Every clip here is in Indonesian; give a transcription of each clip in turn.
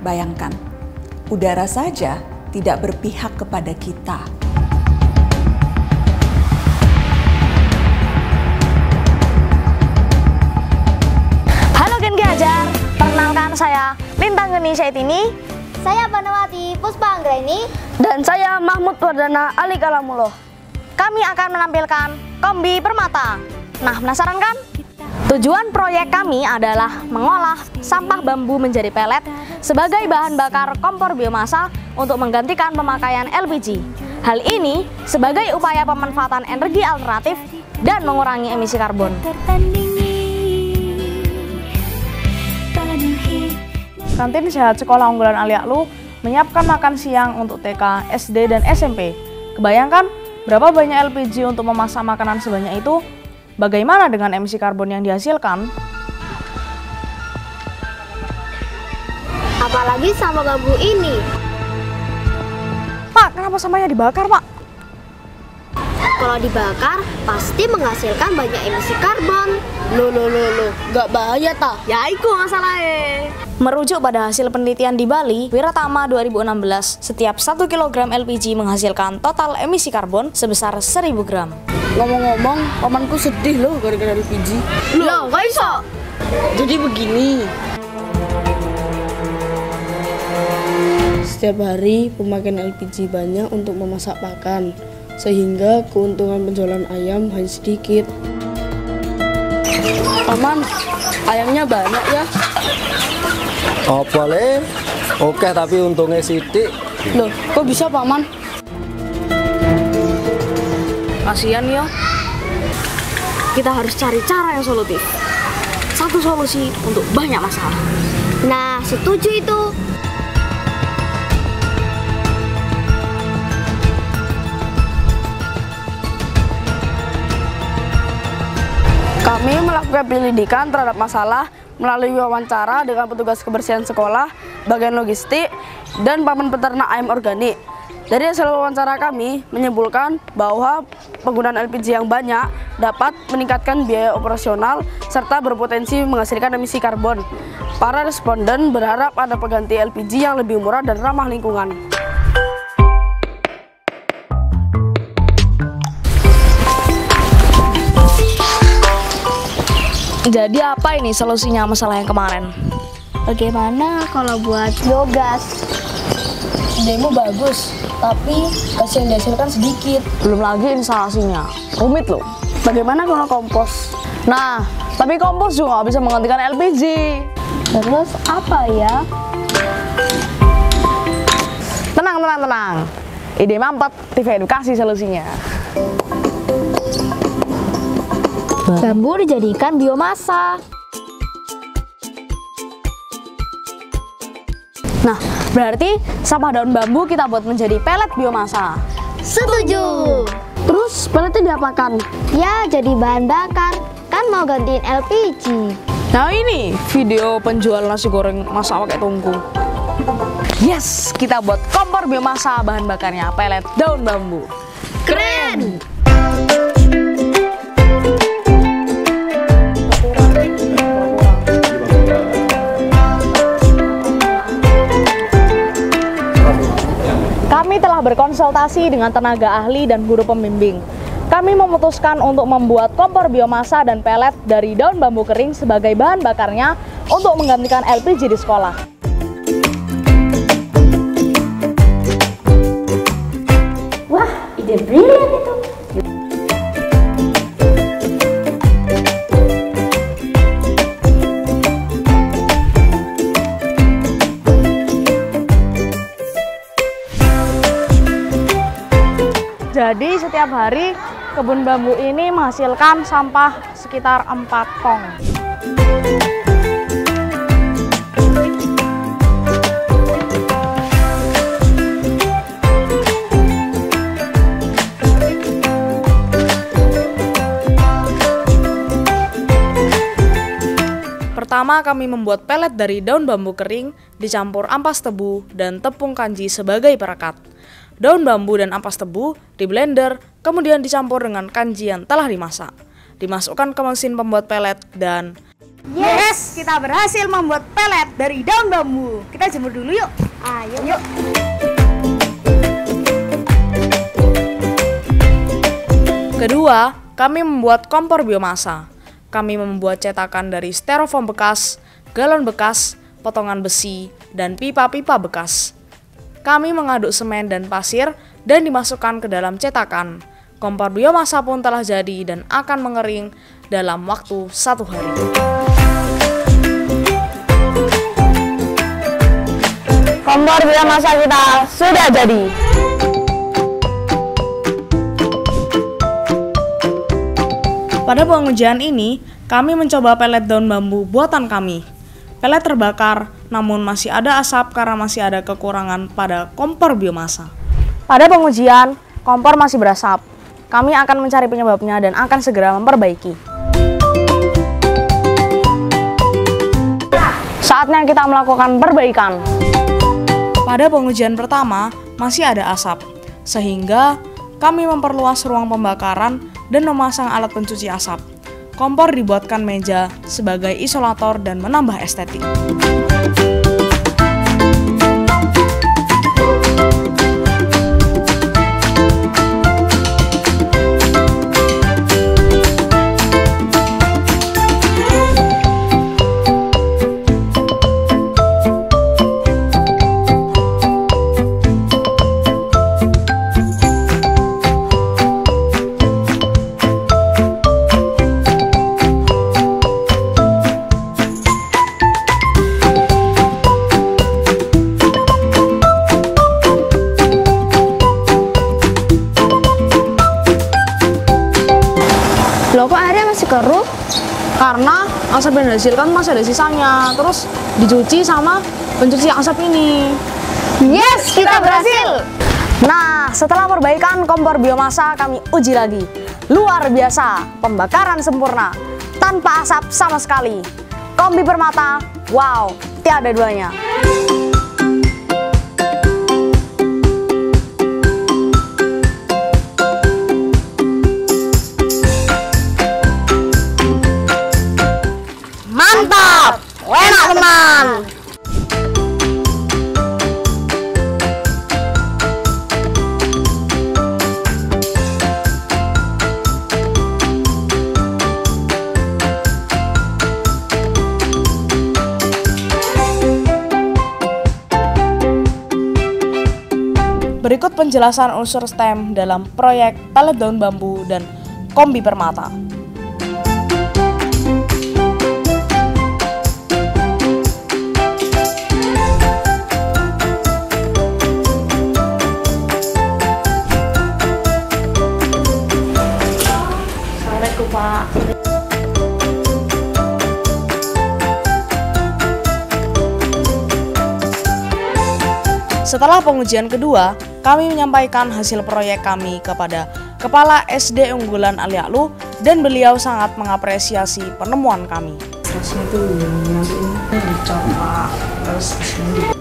Bayangkan, udara saja tidak berpihak kepada kita. Halo Gen Ajar, perkenalkan saya Lintang Geni Saitini. Saya Panawati Puspa Anggraini. Dan saya Mahmud Wardana Ali Kalamuloh. Kami akan menampilkan Kombi Permata. Nah, penasaran kan? Tujuan proyek kami adalah mengolah sampah bambu menjadi pelet sebagai bahan bakar kompor biomasa untuk menggantikan pemakaian LPG. Hal ini sebagai upaya pemanfaatan energi alternatif dan mengurangi emisi karbon. Kantin Sehat Sekolah Unggulan Aliaklu menyiapkan makan siang untuk TK, SD, dan SMP. Kebayangkan berapa banyak LPG untuk memasak makanan sebanyak itu? Bagaimana dengan emisi karbon yang dihasilkan? Apalagi sampah bambu ini. Pak, kenapa sampahnya dibakar, Pak? Kalau dibakar, pasti menghasilkan banyak emisi karbon. Loh, gak bahaya tak? Ya itu masalahnya. Merujuk pada hasil penelitian di Bali, Wiratama 2016, setiap 1 kg LPG menghasilkan total emisi karbon sebesar 1000 gram. Ngomong-ngomong, pamanku sedih loh gara-gara LPG. Loh, kok iso? Jadi begini. Setiap hari pemakaian LPG banyak untuk memasak pakan, sehingga keuntungan penjualan ayam hanya sedikit. Paman, ayamnya banyak ya? Oh boleh, oke tapi untungnya sidik. Loh, kok bisa Paman? Kasihan ya. Kita harus cari cara yang solutif. Satu solusi untuk banyak masalah. Nah, setuju itu. Kami melakukan penyelidikan terhadap masalah melalui wawancara dengan petugas kebersihan sekolah, bagian logistik, dan paman peternak ayam organik. Dari hasil wawancara kami menyimpulkan bahwa penggunaan LPG yang banyak dapat meningkatkan biaya operasional serta berpotensi menghasilkan emisi karbon. Para responden berharap ada pengganti LPG yang lebih murah dan ramah lingkungan. Jadi apa ini solusinya masalah yang kemarin? Bagaimana kalau buat biogas? Idemu bagus, tapi gas yang dihasilkan sedikit. Belum lagi instalasinya, rumit loh. Bagaimana kalau kompos? Nah, tapi kompos juga nggak bisa menggantikan LPG. Terus apa ya? Tenang. Ide mampet, TV edukasi solusinya. Bambu dijadikan biomasa. Nah, berarti sampah daun bambu kita buat menjadi pelet biomasa. Setuju. Terus peletnya diapakan? Ya, jadi bahan bakar. Kan mau gantiin LPG. Nah ini video penjual nasi goreng masak pakai tungku. Yes, kita buat kompor biomasa, bahan bakarnya pelet daun bambu. Keren. Kami telah berkonsultasi dengan tenaga ahli dan guru pembimbing. Kami memutuskan untuk membuat kompor biomasa dan pelet dari daun bambu kering sebagai bahan bakarnya untuk menggantikan LPG di sekolah. Wah, ide brilian itu. Jadi setiap hari kebun bambu ini menghasilkan sampah sekitar 4 tong. Pertama, kami membuat pelet dari daun bambu kering, dicampur ampas tebu dan tepung kanji sebagai perekat. Daun bambu dan ampas tebu di blender, kemudian dicampur dengan kanji yang telah dimasak. Dimasukkan ke mesin pembuat pelet dan Yes, kita berhasil membuat pelet dari daun bambu. Kita jemur dulu yuk. Ayo. Yuk. Kedua, kami membuat kompor biomasa. Kami membuat cetakan dari styrofoam bekas, galon bekas, potongan besi, dan pipa-pipa bekas. Kami mengaduk semen dan pasir dan dimasukkan ke dalam cetakan. Kompor biomasa pun telah jadi dan akan mengering dalam waktu 1 hari. Kompor biomasa kita sudah jadi. Pada pengujian ini, kami mencoba pelet daun bambu buatan kami. Pelet terbakar, namun masih ada asap karena masih ada kekurangan pada kompor biomasa. Pada pengujian, kompor masih berasap. Kami akan mencari penyebabnya dan akan segera memperbaiki. Saatnya kita melakukan perbaikan. Pada pengujian pertama, masih ada asap, sehingga kami memperluas ruang pembakaran dan memasang alat pencuci asap. Kompor dibuatkan meja sebagai isolator dan menambah estetik. Loh, kok airnya masih keruh? Karena asap yang dihasilkan masih ada sisanya, terus dicuci sama pencuci asap ini. Yes, kita berhasil! Nah, setelah perbaikan kompor biomasa, kami uji lagi. Luar biasa, pembakaran sempurna, tanpa asap sama sekali. Kombi Permata, wow, tiada duanya. Mantap! Enak teman! Berikut penjelasan unsur STEM dalam proyek pelet daun bambu dan kombi Permata. Assalamualaikum, Pak. Setelah pengujian kedua, kami menyampaikan hasil proyek kami kepada Kepala SD Unggulan Aliaklu dan beliau sangat mengapresiasi penemuan kami.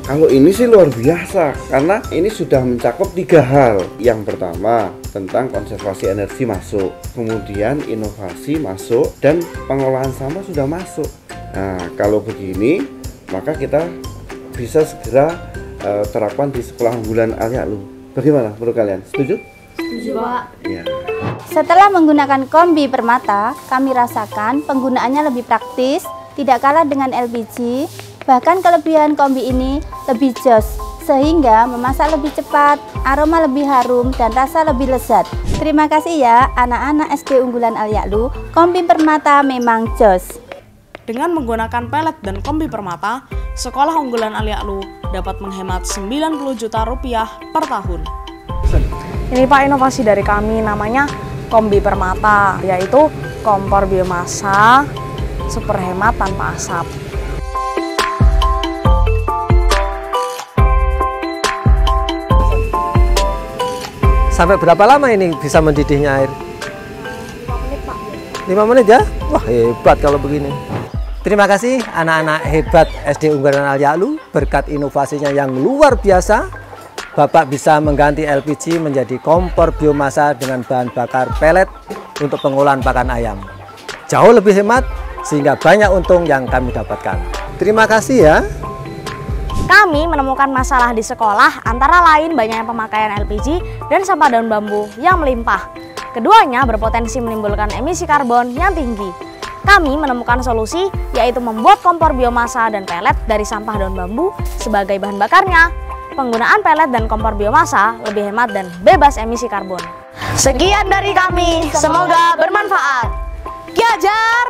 Kalau ini sih luar biasa karena ini sudah mencakup 3 hal. Yang pertama tentang konservasi energi masuk, kemudian inovasi masuk, dan pengolahan sampah sudah masuk. Nah, kalau begini maka kita bisa segera terapkan di sekolah unggulan Aliaklu. Bagaimana menurut kalian? Setuju? Setuju, Pak. Ya. Setelah menggunakan kombi Permata, kami rasakan penggunaannya lebih praktis, tidak kalah dengan LPG. Bahkan kelebihan kombi ini lebih jos, sehingga memasak lebih cepat, aroma lebih harum, dan rasa lebih lezat. Terima kasih ya anak-anak SD Unggulan Aliaklu, kombi Permata memang jos. Dengan menggunakan pelet dan kombi Permata, sekolah unggulan Aliaklu dapat menghemat 90 juta rupiah per tahun. Ini Pak inovasi dari kami, namanya kombi Permata, yaitu kompor biomasa super hemat tanpa asap. Sampai berapa lama ini bisa mendidihnya air? 5 menit, Pak. 5 menit ya? Wah, hebat kalau begini. Terima kasih anak-anak hebat SD Unggulan Aliaklu, berkat inovasinya yang luar biasa, Bapak bisa mengganti LPG menjadi kompor biomasa dengan bahan bakar pelet untuk pengolahan pakan ayam. Jauh lebih hemat, sehingga banyak untung yang kami dapatkan. Terima kasih ya. Kami menemukan masalah di sekolah antara lain banyaknya pemakaian LPG dan sampah daun bambu yang melimpah. Keduanya berpotensi menimbulkan emisi karbon yang tinggi. Kami menemukan solusi, yaitu membuat kompor biomasa dan pelet dari sampah daun bambu sebagai bahan bakarnya. Penggunaan pelet dan kompor biomasa lebih hemat dan bebas emisi karbon. Sekian dari kami, semoga bermanfaat. Ki Hajar,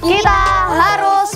kita harus